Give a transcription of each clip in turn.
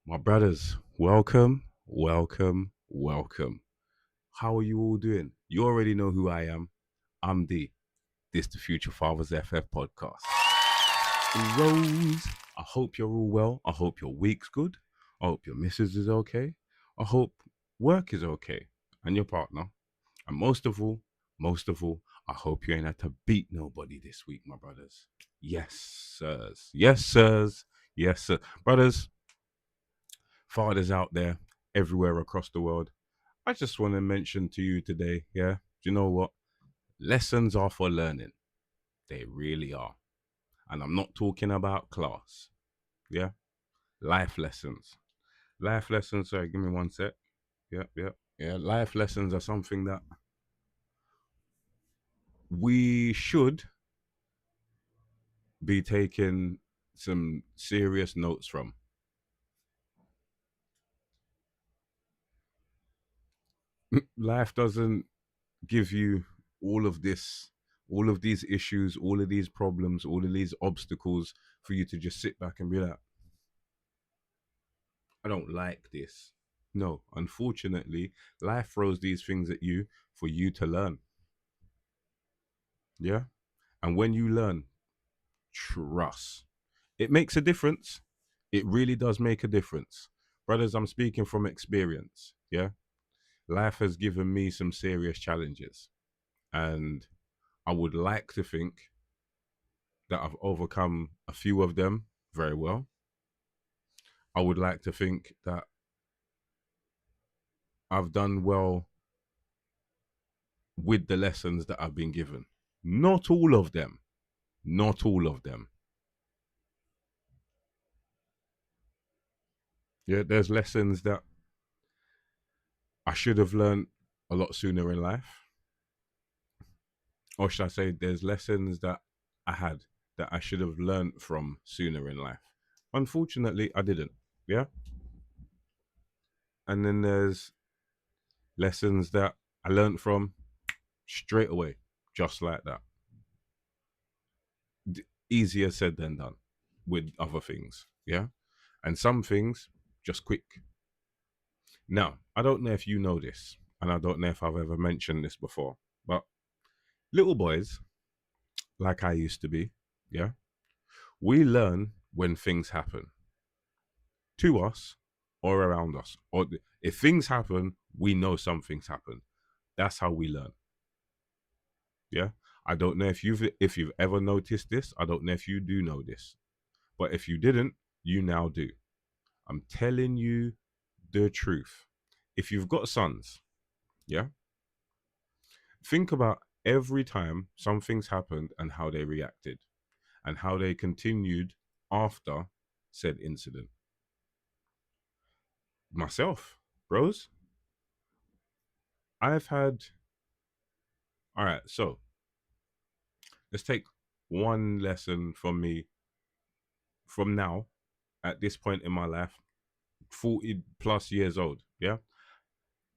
My brothers, welcome, welcome, welcome. How are you all doing? You already know who I am. I'm D. This the Future Fathers FF podcast. Rose, I hope you're all well. I hope your week's good. I hope your missus is okay. I hope work is okay. And your partner. And most of all, I hope you ain't had to beat nobody this week, my brothers. Yes, sirs. Yes, sirs. Yes, sir. Brothers, fathers out there everywhere across the world. I just want to mention to you today, yeah, do you know what? Lessons are for learning. They really are. And I'm not talking about class, yeah? Life lessons. Life lessons, sorry, give me one sec. Yeah, yeah. Yeah, life lessons are something that we should be taking some serious notes from. Life doesn't give you all of this, all of these issues, all of these problems, all of these obstacles for you to just sit back and be like, I don't like this. No, unfortunately, life throws these things at you for you to learn. Yeah. And when you learn, trust. It makes a difference. It really does make a difference. Brothers, I'm speaking from experience. Yeah. Life has given me some serious challenges. And I would like to think that I've overcome a few of them very well. I would like to think that I've done well with the lessons that I've been given. Not all of them. Not all of them. Yeah, there's lessons that I should have learned a lot sooner in life. Or should I say, there's lessons that I had that I should have learned from sooner in life. Unfortunately, I didn't. Yeah. And then there's lessons that I learned from straight away, just like that. Easier said than done with other things. Yeah. And some things just quick. Now, I don't know if you know this, and I don't know if I've ever mentioned this before, but little boys, like I used to be, yeah, we learn when things happen to us or around us. Or if things happen, we know something's happened. That's how we learn. Yeah. I don't know if you've ever noticed this. I don't know if you do know this. But if you didn't, you now do. I'm telling you the truth. If you've got sons, yeah, think about every time something's happened and how they reacted and how they continued after said incident. Myself, bros, I've had, all right, so let's take one lesson from me from now at this point in my life, 40 plus years old. Yeah.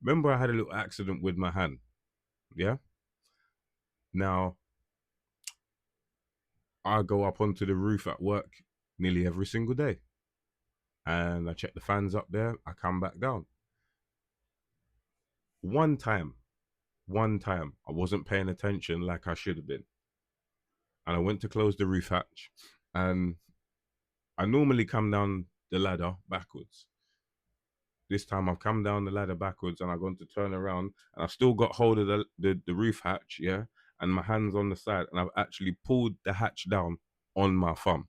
Remember, I had a little accident with my hand. Yeah. Now, I go up onto the roof at work nearly every single day and I check the fans up there. I come back down. One time, one time, I wasn't paying attention like I should have been. And I went to close the roof hatch. And I normally come down the ladder backwards. This time I've come down the ladder backwards and I'm going to turn around and I've still got hold of the roof hatch, yeah, and my hands on the side, and I've actually pulled the hatch down on my thumb.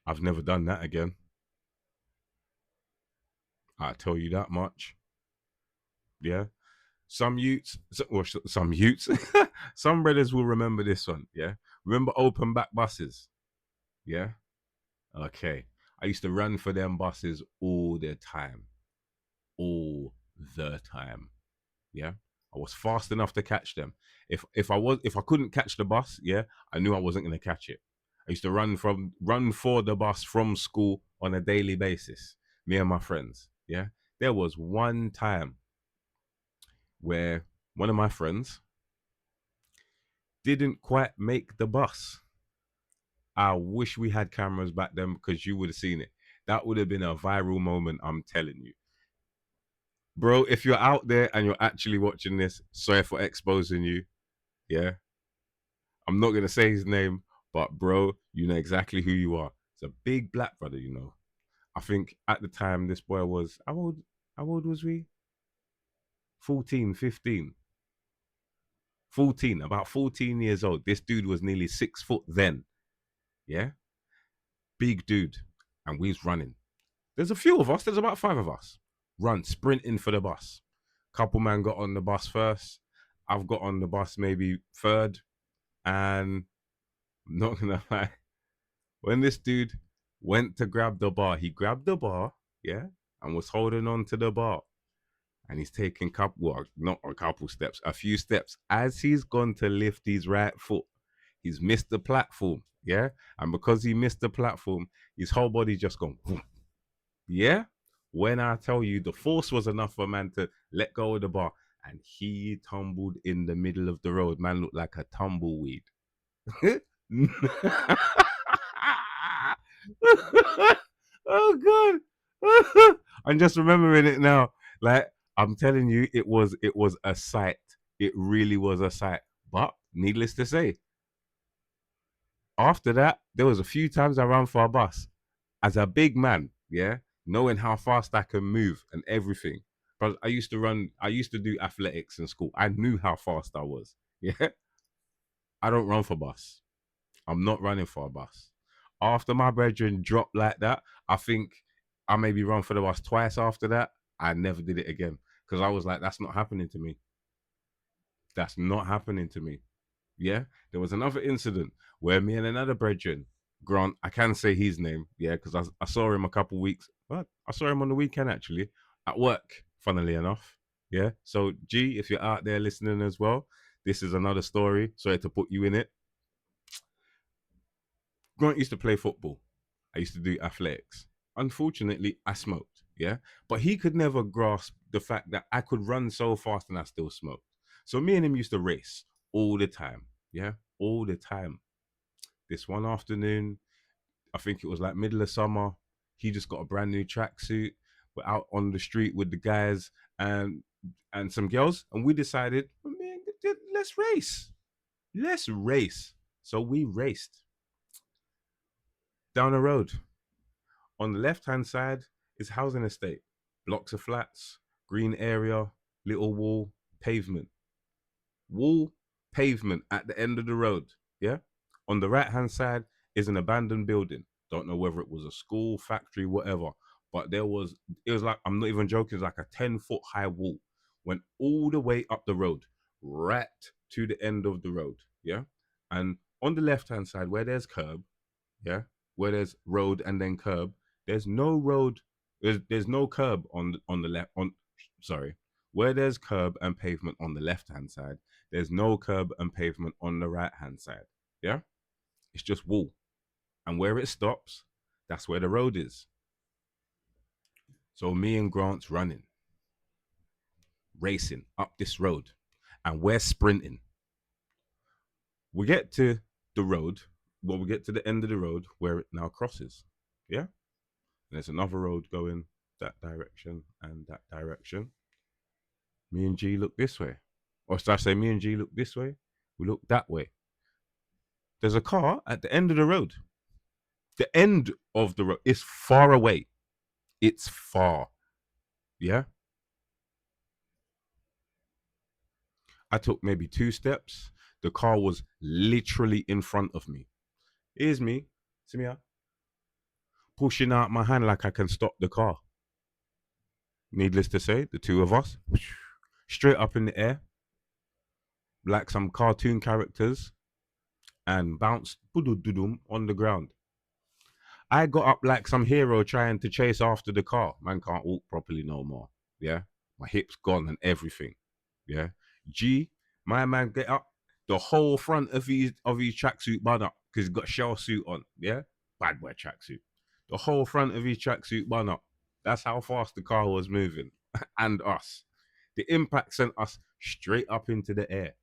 I've never done that again. I tell you that much. Yeah. Some youths, or some youths, some brothers will remember this one. Yeah. Remember open back buses? Yeah. Okay. I used to run for them buses all the time. All the time. Yeah. I was fast enough to catch them. If I couldn't catch the bus, yeah, I knew I wasn't gonna catch it. I used to run for the bus from school on a daily basis. Me and my friends. Yeah. There was one time where one of my friends didn't quite make the bus. I wish we had cameras back then because you would have seen it. That would have been a viral moment, I'm telling you. Bro, if you're out there and you're actually watching this, sorry for exposing you. Yeah. I'm not gonna say his name, but bro, you know exactly who you are. It's a big black brother, you know. I think at the time this boy was how old was we? 14, 15, 14, about 14 years old. This dude was nearly 6 foot then. Yeah. Big dude. And we was running. There's a few of us, there's about 5 of us. Run, sprinting for the bus. Couple man got on the bus first. I've got on the bus maybe third. And I'm not gonna lie, when this dude went to grab the bar, he grabbed the bar, yeah, and was holding on to the bar. And he's taking well, not a couple steps, a few steps. As he's gone to lift his right foot, he's missed the platform, yeah. And because he missed the platform, his whole body just gone, whoom, yeah. When I tell you the force was enough for a man to let go of the bar, and he tumbled in the middle of the road. Man looked like a tumbleweed. Oh god. I'm just remembering it now. Like I'm telling you, it was a sight. It really was a sight. But needless to say, after that, there was a few times I ran for a bus. As a big man, yeah, knowing how fast I can move and everything. But I used to do athletics in school. I knew how fast I was. Yeah. I don't run for bus. I'm not running for a bus. After my brethren dropped like that, I think I maybe run for the bus twice after that. I never did it again because I was like, that's not happening to me. That's not happening to me. Yeah. There was another incident where me and another brethren, Grant, I can say his name, yeah, because I saw him a couple weeks. What? I saw him on the weekend actually at work, funnily enough. Yeah. So, G, if you're out there listening as well, this is another story. Sorry to put you in it. Grant used to play football. I used to do athletics. Unfortunately, I smoked. Yeah. But he could never grasp the fact that I could run so fast and I still smoked. So me and him used to race all the time. Yeah. All the time. This one afternoon, I think it was like middle of summer, he just got a brand new tracksuit. We're out on the street with the guys and some girls, and we decided, man, let's race. Let's race. So we raced down the road. On the left hand side is housing estate, blocks of flats, green area, little wall, pavement. Wall, pavement at the end of the road. Yeah. On the right hand side is an abandoned building. Don't know whether it was a school, factory, whatever. But it was like, I'm not even joking, it's like a 10-foot high wall. Went all the way up the road, right to the end of the road. Yeah. And on the left hand side, where there's curb, yeah, where there's road and then curb, there's no road, there's no curb on the left on sorry. Where there's curb and pavement on the left hand side, there's no curb and pavement on the right hand side. Yeah? It's just wall. And where it stops, that's where the road is. So me and Grant's running, racing up this road, and we're sprinting. We get to the road, we get to the end of the road where it now crosses. Yeah? And there's another road going that direction and that direction. Me and G look this way. Or should I say, me and G look this way? We look that way. There's a car at the end of the road. The end of the road is far away. It's far. Yeah. I took maybe 2 steps. The car was literally in front of me. Here's me. See me out? Pushing out my hand like I can stop the car. Needless to say, the two of us, straight up in the air, like some cartoon characters, and bounced on the ground. I got up like some hero trying to chase after the car. Man can't walk properly no more. Yeah. My hips gone and everything. Yeah. G, my man get up. The whole front of his tracksuit bun up because he's got shell suit on. Yeah. Bad boy tracksuit. The whole front of his tracksuit bun up. That's how fast the car was moving. And us. The impact sent us straight up into the air.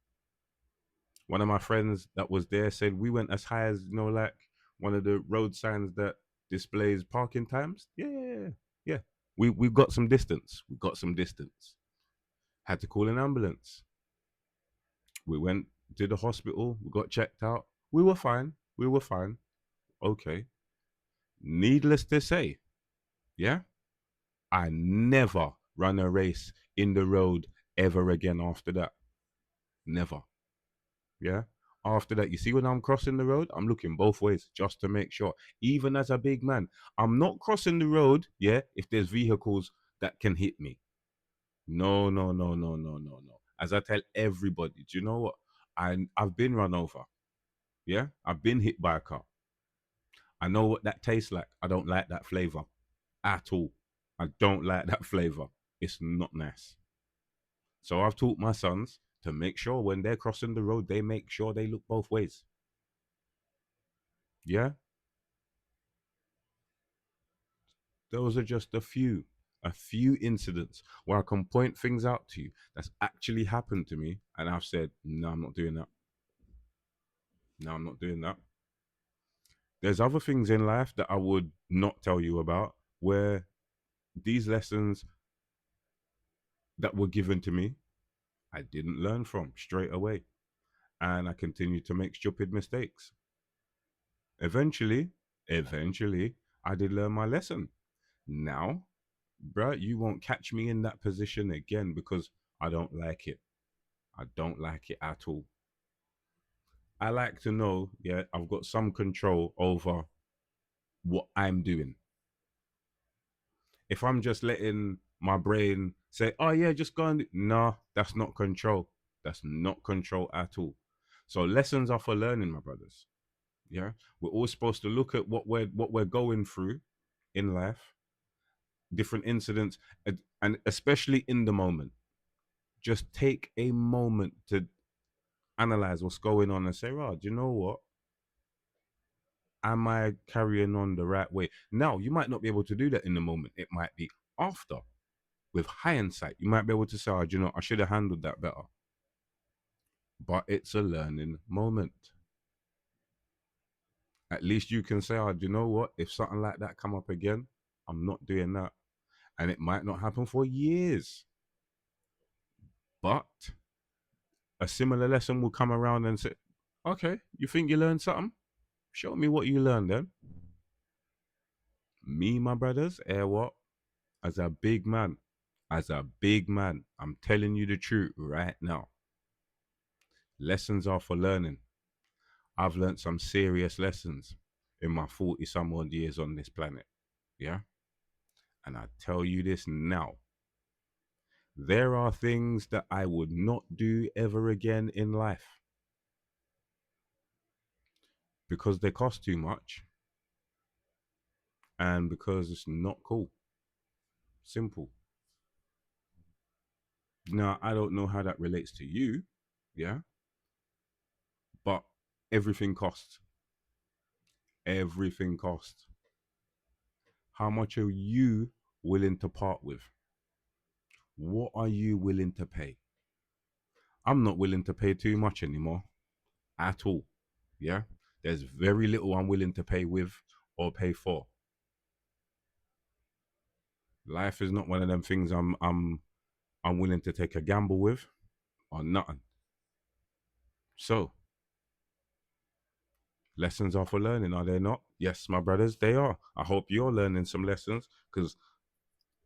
One of my friends that was there said we went as high as, like One of the road signs that displays parking times. Yeah, yeah, yeah, yeah. We've got some distance. We got some distance. Had to call an ambulance. We went to the hospital. We got checked out. We were fine. We were fine. Okay. Needless to say, yeah, I never run a race in the road ever again after that. Never. Yeah. After that, you see, when I'm crossing the road, I'm looking both ways just to make sure. Even as a big man, I'm not crossing the road, yeah, if there's vehicles that can hit me. No, no, no, no, no, no, no. As I tell everybody, do you know what? I've been run over. Yeah. I've been hit by a car. I know what that tastes like. I don't like that flavor at all. I don't like that flavor. It's not nice. So I've taught my sons to make sure when they're crossing the road, they make sure they look both ways. Yeah. Those are just a few incidents where I can point things out to you that's actually happened to me. And I've said, no, I'm not doing that. No, I'm not doing that. There's other things in life that I would not tell you about where these lessons that were given to me, I didn't learn from straight away. And I continued to make stupid mistakes. Eventually, eventually, I did learn my lesson. Now, bruh, you won't catch me in that position again because I don't like it. I don't like it at all. I like to know, yeah, I've got some control over what I'm doing. If I'm just letting my brain say, oh, yeah, just go and, nah, that's not control. That's not control at all. So lessons are for learning, my brothers. Yeah. We're all supposed to look at what we're going through in life, different incidents, and especially in the moment. Just take a moment to analyze what's going on and say, oh, do you know what? Am I carrying on the right way? Now, you might not be able to do that in the moment. It might be after, with hindsight. You might be able to say, oh, do you know, I should have handled that better. But it's a learning moment. At least you can say, oh, do you know what? If something like that come up again, I'm not doing that. And it might not happen for years. But a similar lesson will come around and say, okay, you think you learned something? Show me what you learned then. Me, my brothers, what? As a big man, I'm telling you the truth right now. Lessons are for learning. I've learned some serious lessons in my 40 some odd years on this planet. Yeah. And I tell you this now. There are things that I would not do ever again in life because they cost too much and because it's not cool. Simple. Now, I don't know how that relates to you. Yeah. But everything costs. Everything costs. How much are you willing to part with? What are you willing to pay? I'm not willing to pay too much anymore at all. Yeah. There's very little I'm willing to pay with or pay for. Life is not one of them things I'm willing to take a gamble with or nothing. So lessons are for learning, are they not? Yes, my brothers, they are. I hope you're learning some lessons because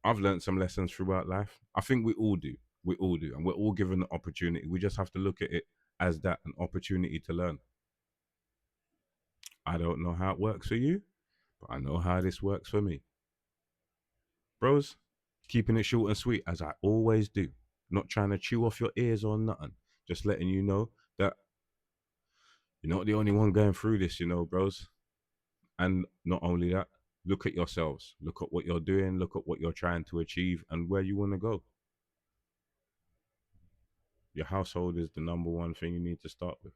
I've learned some lessons throughout life. I think we all do. We all do. And we're all given the opportunity. We just have to look at it as that, an opportunity to learn. I don't know how it works for you, but I know how this works for me. Bros, keeping it short and sweet as I always do. Not trying to chew off your ears or nothing. Just letting you know that you're not the only one going through this, bros. And not only that, look at yourselves. Look at what you're doing. Look at what you're trying to achieve and where you want to go. Your household is the number one thing you need to start with.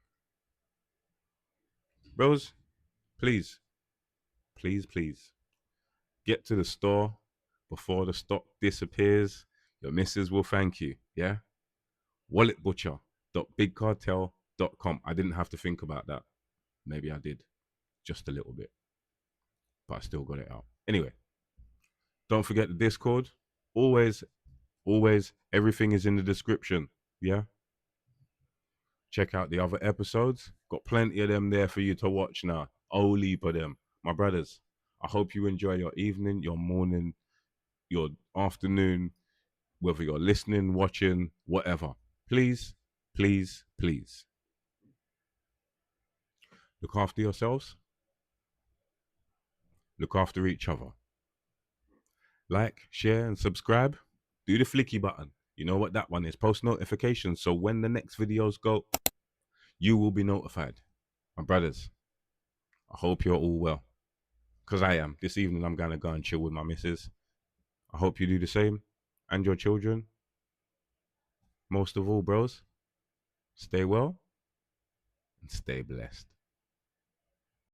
Bros, please, please, please get to the store before the stock disappears. Your missus will thank you. Yeah. Walletbutcher.bigcartel.com. I didn't have to think about that. Maybe I did. just a little bit, but I still got it out. Anyway, don't forget the Discord. Always, always, everything is in the description. Yeah. Check out the other episodes. Got plenty of them there for you to watch now. Oh, leap of them. My brothers, I hope you enjoy your evening, your morning, your afternoon, whether you're listening, watching, whatever. Please, please, please look after yourselves, look after each other. Like, share, and subscribe. Do the flicky button. You know what that one is. Post notifications. So when the next videos go, you will be notified. My brothers, I hope you're all well. Because I am. This evening, I'm going to go and chill with my missus. I hope you do the same. And your children. Most of all, bros, stay well and stay blessed.